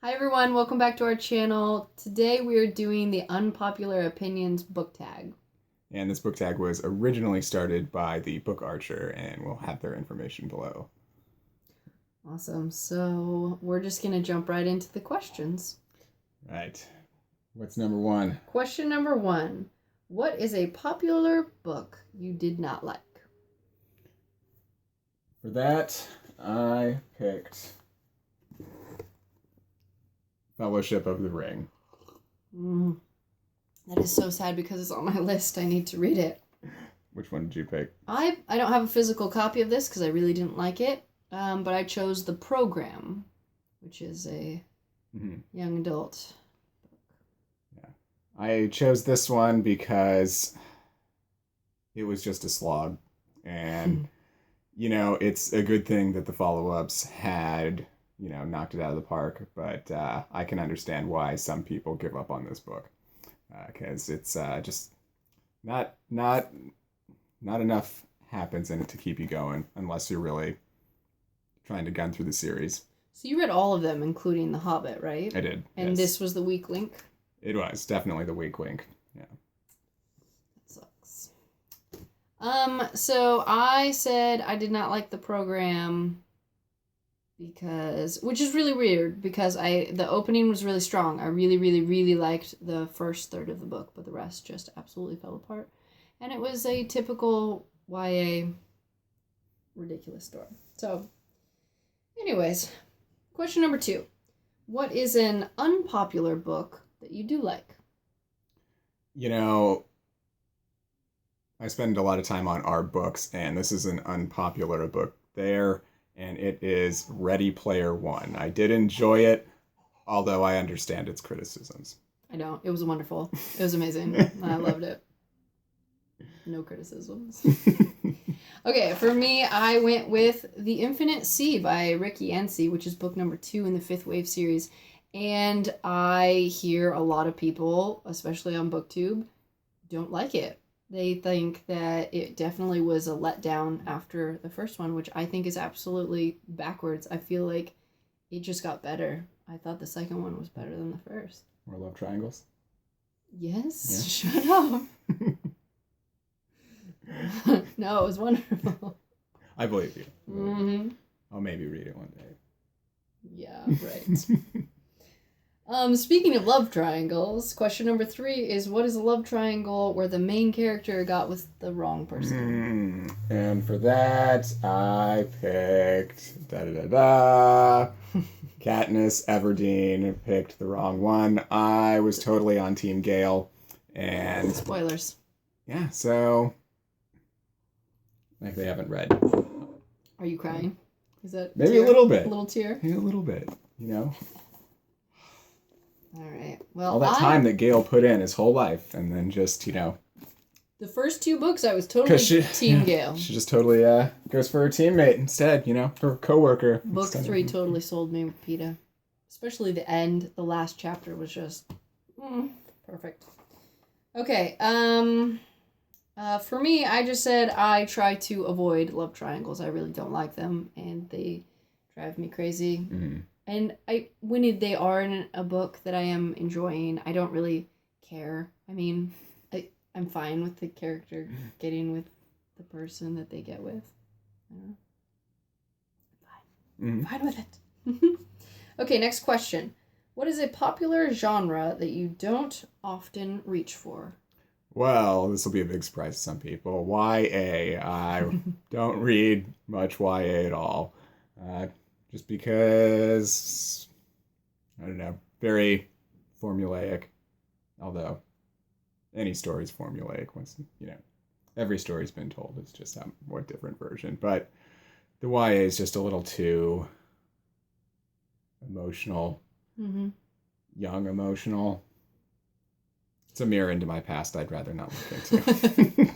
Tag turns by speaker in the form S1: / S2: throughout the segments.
S1: Hi everyone, welcome back to our channel. Today we are doing the Unpopular Opinions book tag.
S2: And this book tag was originally started by the Book Archer, and we'll have their information below.
S1: Awesome, so we're just going to jump right into the questions.
S2: Right. What's number one?
S1: Question number one. What is a popular book you did not like?
S2: For that, I picked Fellowship of the Ring.
S1: That is so sad because it's on my list. I need to read it.
S2: Which one did you pick?
S1: I don't have a physical copy of this because I really didn't like it, but I chose The Program, which is a young adult book.
S2: Yeah. I chose this one because it was just a slog. And, it's a good thing that the follow-ups had knocked it out of the park, but I can understand why some people give up on this book, because it's just not enough happens in it to keep you going unless you're really trying to gun through the series.
S1: So you read all of them, including The Hobbit, right?
S2: I did.
S1: And
S2: yes.
S1: This was the weak link?
S2: It was definitely the weak link. Yeah.
S1: That sucks. So I said I did not like The Program which is really weird because the opening was really strong. I really, really, really liked the first third of the book, but the rest just absolutely fell apart. And it was a typical YA ridiculous story. So, anyways, question number 2. What is an unpopular book that you do like?
S2: I spend a lot of time on our books, and this is an unpopular book there. And it is Ready Player One. I did enjoy it, although I understand its criticisms.
S1: I know. It was wonderful. It was amazing. I loved it. No criticisms. Okay, for me, I went with The Infinite Sea by Rick Yancey, which is book number 2 in the Fifth Wave series. And I hear a lot of people, especially on BookTube, don't like it. They think that it definitely was a letdown after the first one, which I think is absolutely backwards. I feel like it just got better. I thought the second one was better than the first.
S2: More love triangles?
S1: Yes, yeah. Shut up. No, it was wonderful.
S2: I believe you.
S1: Mm-hmm.
S2: I'll maybe read it one day.
S1: Yeah, right. Speaking of love triangles, question number 3 is, what is a love triangle where the main character got with the wrong person?
S2: And for that, I picked Katniss Everdeen picked the wrong one. I was totally on Team Gale, and
S1: spoilers.
S2: Yeah, so like they haven't read.
S1: Are you crying? Is that
S2: maybe a little bit?
S1: A little tear?
S2: Maybe a little bit.
S1: All right. Well,
S2: all that time that Gale put in his whole life, and then just
S1: the first 2 books I was totally Team Gale.
S2: She just totally goes for her teammate instead, her coworker.
S1: Book 3 totally sold me with PETA. Especially the end. The last chapter was just perfect. Okay. For me, I just said I try to avoid love triangles. I really don't like them, and they drive me crazy.
S2: Mm-hmm.
S1: And when they are in a book that I am enjoying, I don't really care. I mean, I'm fine with the character getting with the person that they get with. I don't know. I'm fine with it. Okay, next question. What is a popular genre that you don't often reach for?
S2: Well, this will be a big surprise to some people. YA. I don't read much YA at all. Just because, I don't know, very formulaic. Although, any story is formulaic once, every story's been told. It's just a more different version. But the YA is just a little too emotional. Young emotional. It's a mirror into my past I'd rather not look into.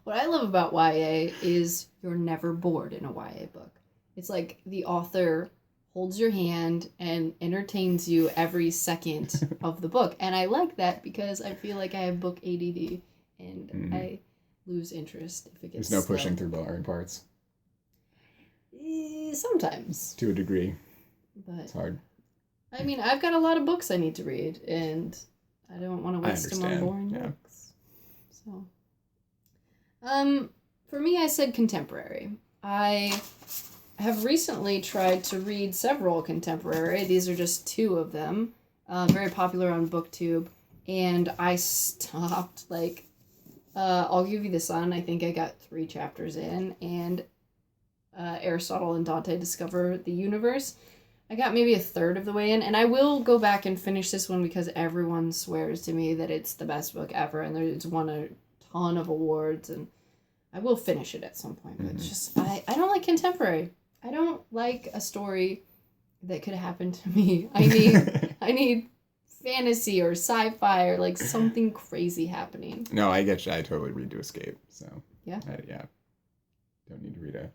S1: What I love about YA is you're never bored in a YA book. It's like the author holds your hand and entertains you every second of the book. And I like that because I feel like I have book ADD and I lose interest if it gets
S2: There's no pushing through boring parts.
S1: Sometimes.
S2: To a degree.
S1: But
S2: it's hard.
S1: I mean, I've got a lot of books I need to read, and I don't want to waste them on boring books. So, for me, I said contemporary. I have recently tried to read several contemporary. These are just two of them. Very popular on BookTube. And I stopped, like, I'll Give You the Sun. I think I got 3 chapters in. And Aristotle and Dante Discover the Universe. I got maybe a third of the way in. And I will go back and finish this one because everyone swears to me that it's the best book ever. And it's won a ton of awards. And I will finish it at some point. But it's just, I don't like contemporary. I don't like a story that could happen to me. I need fantasy or sci-fi or like something crazy happening.
S2: No, I get you. I totally read to escape. So
S1: yeah,
S2: don't need to read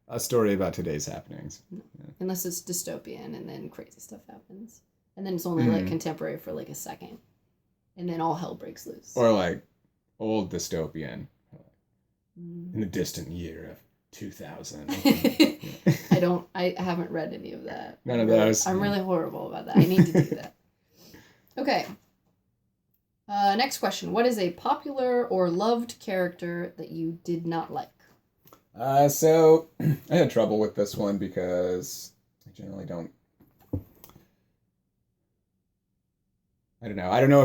S2: a story about today's happenings.
S1: No. Yeah. Unless it's dystopian and then crazy stuff happens, and then it's only like contemporary for like a second, and then all hell breaks loose.
S2: Or like old dystopian, in the distant year of 2000.
S1: I haven't read any of that.
S2: None of those.
S1: I'm really horrible about that. I need to do that. Okay. Next question. What is a popular or loved character that you did not like?
S2: So I had trouble with this one because I generally don't. I don't know. I don't know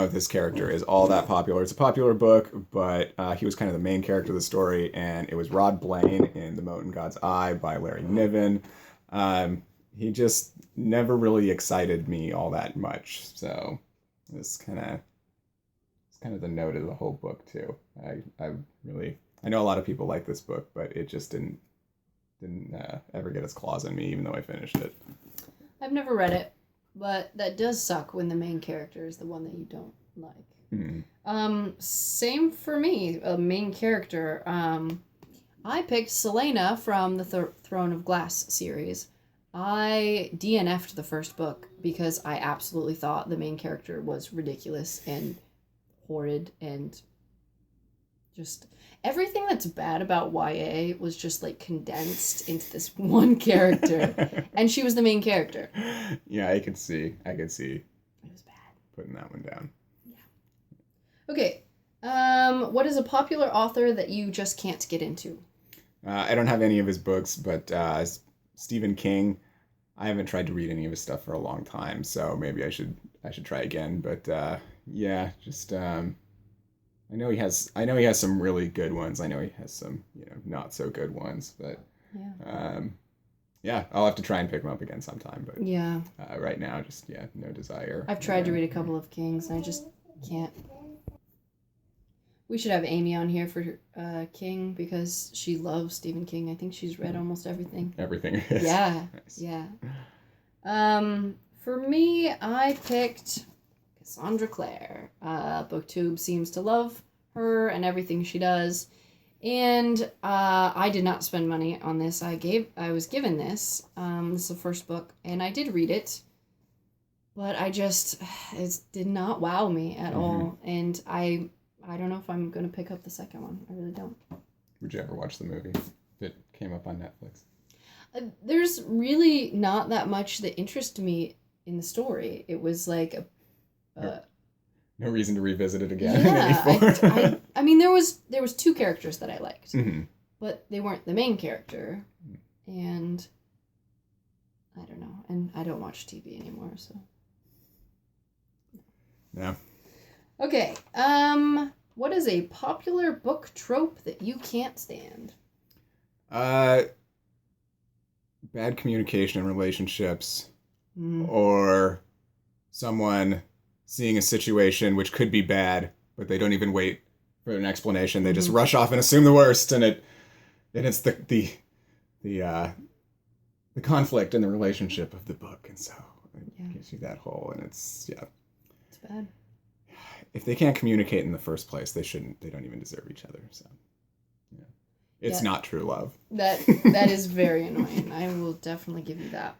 S2: if this character is all that popular. It's a popular book, but he was kind of the main character of the story, and it was Rod Blaine in The Mote in God's Eye by Larry Niven. He just never really excited me all that much. So it's kind of the note of the whole book too. I know a lot of people like this book, but it just didn't ever get its claws in me, even though I finished it.
S1: I've never read it. But that does suck when the main character is the one that you don't like. Mm-hmm. Same for me, a main character. I picked Selena from the Throne of Glass series. I DNF'd the first book because I absolutely thought the main character was ridiculous and horrid and just everything that's bad about YA was just like condensed into this one character, and she was the main character.
S2: Yeah, I could see. It
S1: was bad.
S2: Putting that one down.
S1: Yeah. Okay. What is a popular author that you just can't get into?
S2: I don't have any of his books, but Stephen King. I haven't tried to read any of his stuff for a long time, so maybe I should try again. But just. I know he has some really good ones. I know he has some, not so good ones, but I'll have to try and pick him up again sometime. But right now, just no desire.
S1: I've tried to read a couple of Kings, and I just can't. We should have Amy on here for King because she loves Stephen King. I think she's read almost everything.
S2: Everything is.
S1: Yeah, nice. Yeah. For me, I picked Cassandra Clare. BookTube seems to love her and everything she does. And I did not spend money on this. I was given this. This is the first book, and I did read it. But it did not wow me at all. And I don't know if I'm going to pick up the second one. I really don't.
S2: Would you ever watch the movie that came up on Netflix?
S1: There's really not that much that interested me in the story. It was like
S2: no reason to revisit it again.
S1: Yeah, I mean there was 2 characters that I liked, but they weren't the main character, and I don't know, and I don't watch TV anymore, so.
S2: Yeah.
S1: Okay. What is a popular book trope that you can't stand?
S2: Bad communication in relationships, or someone seeing a situation which could be bad, but they don't even wait for an explanation. They just rush off and assume the worst, and it's the conflict in the relationship of the book, and so it gives you that hole, and it's
S1: bad.
S2: If they can't communicate in the first place, they don't even deserve each other. So it's not true love.
S1: That is very annoying. I will definitely give you that.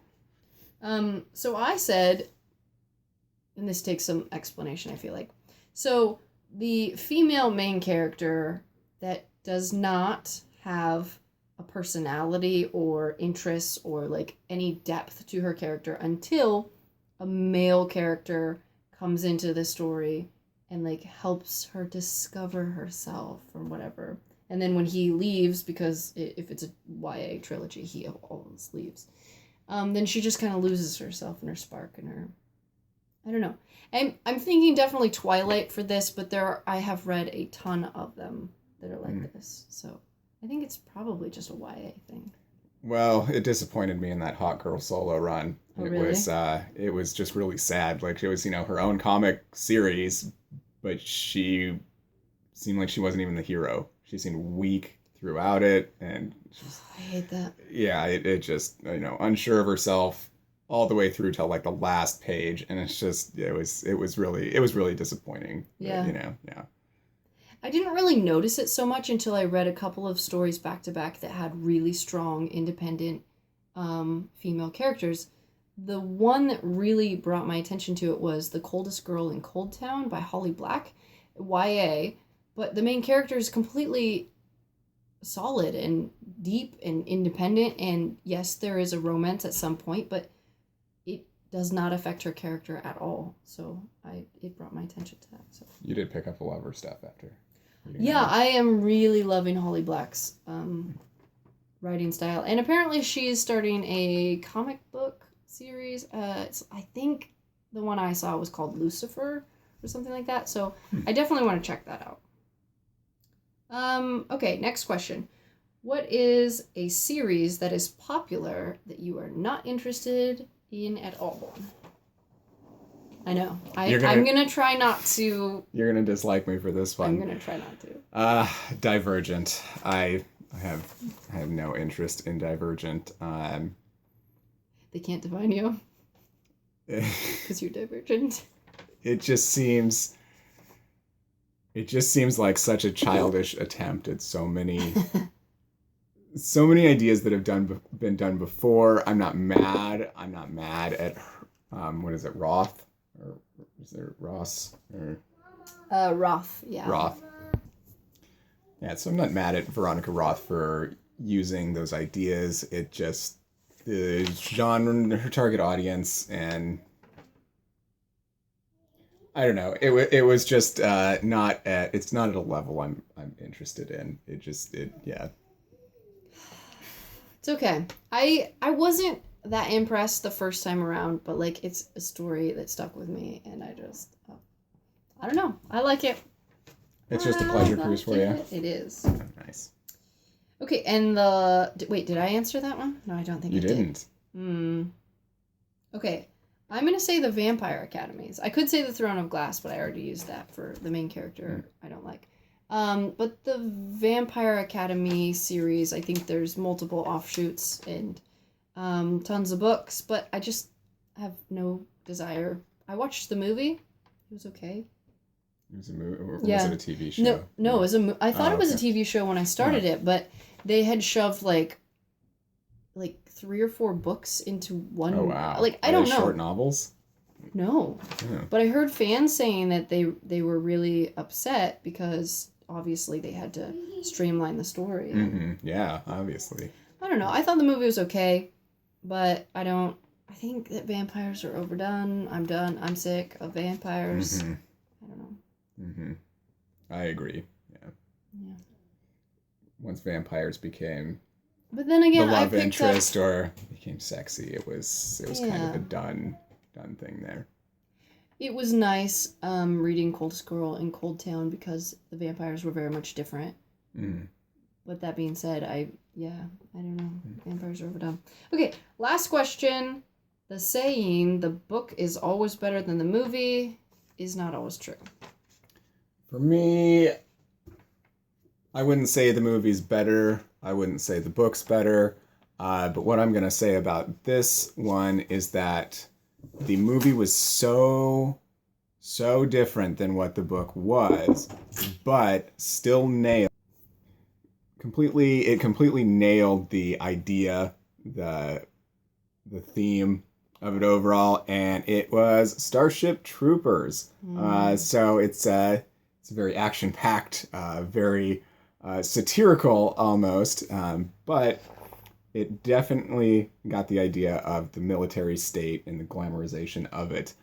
S1: So I said, and this takes some explanation, I feel like. So the female main character that does not have a personality or interests or like any depth to her character until a male character comes into the story and like helps her discover herself or whatever. And then when he leaves, because if it's a YA trilogy, he always leaves. Then she just kind of loses herself and her spark and her. I don't know. I'm thinking definitely Twilight for this, but I have read a ton of them that are like this. So I think it's probably just a YA thing.
S2: Well, it disappointed me in that Hot Girl solo run.
S1: Oh, really?
S2: It was just really sad. Like it was, her own comic series, but she seemed like she wasn't even the hero. She seemed weak throughout it, and just,
S1: I hate that.
S2: Yeah, it just unsure of herself all the way through till like the last page, and it's just it was really disappointing.
S1: Yeah.
S2: But, yeah.
S1: I didn't really notice it so much until I read a couple of stories back to back that had really strong, independent female characters. The one that really brought my attention to it was The Coldest Girl in Cold Town by Holly Black, YA, but the main character is completely solid and deep and independent, and yes, there is a romance at some point, but it does not affect her character at all. So it brought my attention to that. So
S2: You did pick up a lot of her stuff after.
S1: Yeah, I am really loving Holly Black's writing style. And apparently she's starting a comic book series. I think the one I saw was called Lucifer or something like that. So I definitely want to check that out. Okay, next question. What is a series that is popular that you are not interested in at all? I know. I'm going to try not to...
S2: You're going to dislike me for this one.
S1: I'm going to try not to.
S2: Divergent. I have no interest in Divergent.
S1: They can't define you. Because you're divergent.
S2: It just seems like such a childish attempt at so many ideas that have been done before. I'm not mad at what is it, Roth? Or is there Ross? Or
S1: Roth, yeah.
S2: Roth. Yeah, so I'm not mad at Veronica Roth for using those ideas. It just, the genre, her target audience, and I don't know. It was just not at, it's not at a level I'm interested in. Yeah.
S1: It's okay. I wasn't that impressed the first time around, but like it's a story that stuck with me, and I don't know. I like it.
S2: It's just a pleasure cruise for you.
S1: It is.
S2: Oh, nice.
S1: Okay, and wait, did I answer that one? No, I don't think
S2: you didn't.
S1: Okay, I'm gonna say the Vampire Academies. I could say the Throne of Glass, but I already used that for the main character. I don't like. But the Vampire Academy series, I think there's multiple offshoots and tons of books, but I just have no desire. I watched the movie. It was okay.
S2: It was a movie, or was it a TV show?
S1: No, it was I thought it was a TV show when I started it, but they had shoved like 3 or 4 books into one.
S2: Oh wow!
S1: Like I don't know.
S2: Short novels?
S1: No, but I heard fans saying that they were really upset because obviously they had to streamline the story.
S2: Mm-hmm. Yeah, obviously.
S1: I don't know. I thought the movie was okay, but I think that vampires are overdone. I'm done. I'm sick of vampires.
S2: Mm-hmm.
S1: I don't know.
S2: Mm-hmm. I agree. Yeah.
S1: Yeah.
S2: Once vampires became
S1: but then again,
S2: the love interest or became sexy, it was kind of a done thing there.
S1: It was nice reading Coldest Girl in Cold Town because the vampires were very much different.
S2: Mm.
S1: But that being said, I don't know. Vampires are overdone. Okay, last question. The saying, the book is always better than the movie, is not always true.
S2: For me, I wouldn't say the movie's better. I wouldn't say the book's better. But what I'm going to say about this one is that the movie was so different than what the book was, but still completely nailed the idea, the theme of it overall, and it was Starship Troopers. So it's a very action-packed, very satirical almost, but it definitely got the idea of the military state and the glamorization of it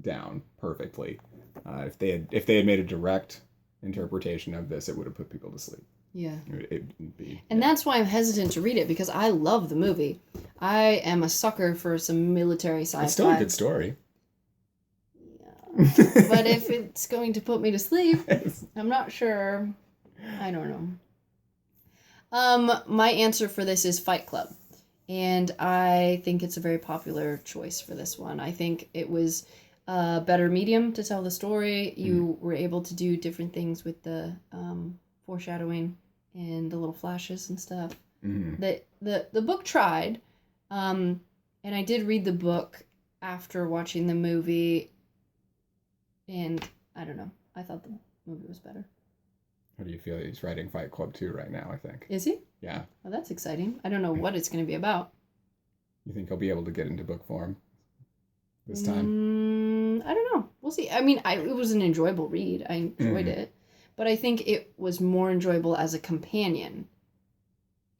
S2: down perfectly. If they had made a direct interpretation of this, it would have put people to sleep.
S1: Yeah.
S2: It'd be,
S1: and that's why I'm hesitant to read it, because I love the movie. I am a sucker for some military sci-fi.
S2: It's still a good story.
S1: Yeah. But if it's going to put me to sleep, I'm not sure. I don't know. My answer for this is Fight Club. And I think it's a very popular choice for this one. I think it was a better medium to tell the story. You were able to do different things with the foreshadowing and the little flashes and stuff.
S2: Mm-hmm.
S1: The book tried, and I did read the book after watching the movie, and I don't know. I thought the movie was better.
S2: How do you feel? He's writing Fight Club 2 right now, I think.
S1: Is he?
S2: Yeah.
S1: Well, that's exciting. I don't know what it's going to be about.
S2: You think he'll be able to get into book form this time?
S1: I don't know. We'll see. I mean, it was an enjoyable read. I enjoyed it. But I think it was more enjoyable as a companion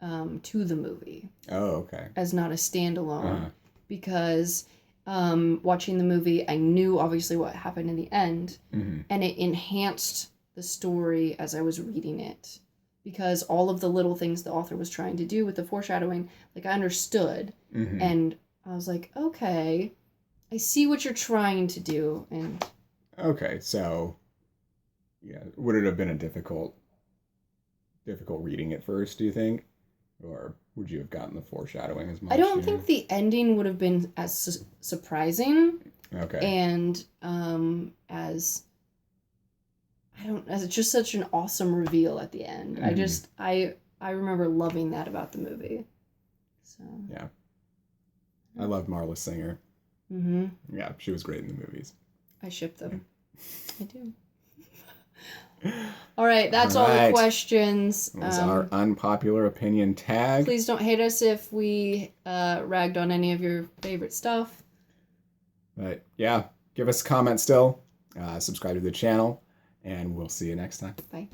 S1: to the movie.
S2: Oh, okay.
S1: As not a standalone. Because watching the movie, I knew obviously what happened in the end. And it enhanced the story as I was reading it. Because all of the little things the author was trying to do with the foreshadowing, like I understood. And I was like, okay, I see what you're trying to do. And
S2: okay, so... yeah, would it have been a difficult reading at first, do you think? Or would you have gotten the foreshadowing as much?
S1: I don't think the ending would have been as surprising.
S2: Okay.
S1: And as it's just such an awesome reveal at the end. I remember loving that about the movie. So
S2: yeah. I loved Marla Singer. Yeah, she was great in the movies.
S1: I ship them. I do. All right, that's all the questions.
S2: That was our unpopular opinion tag.
S1: Please don't hate us if we ragged on any of your favorite stuff.
S2: But yeah, give us a comment still. Subscribe to the channel, and we'll see you next time.
S1: Bye.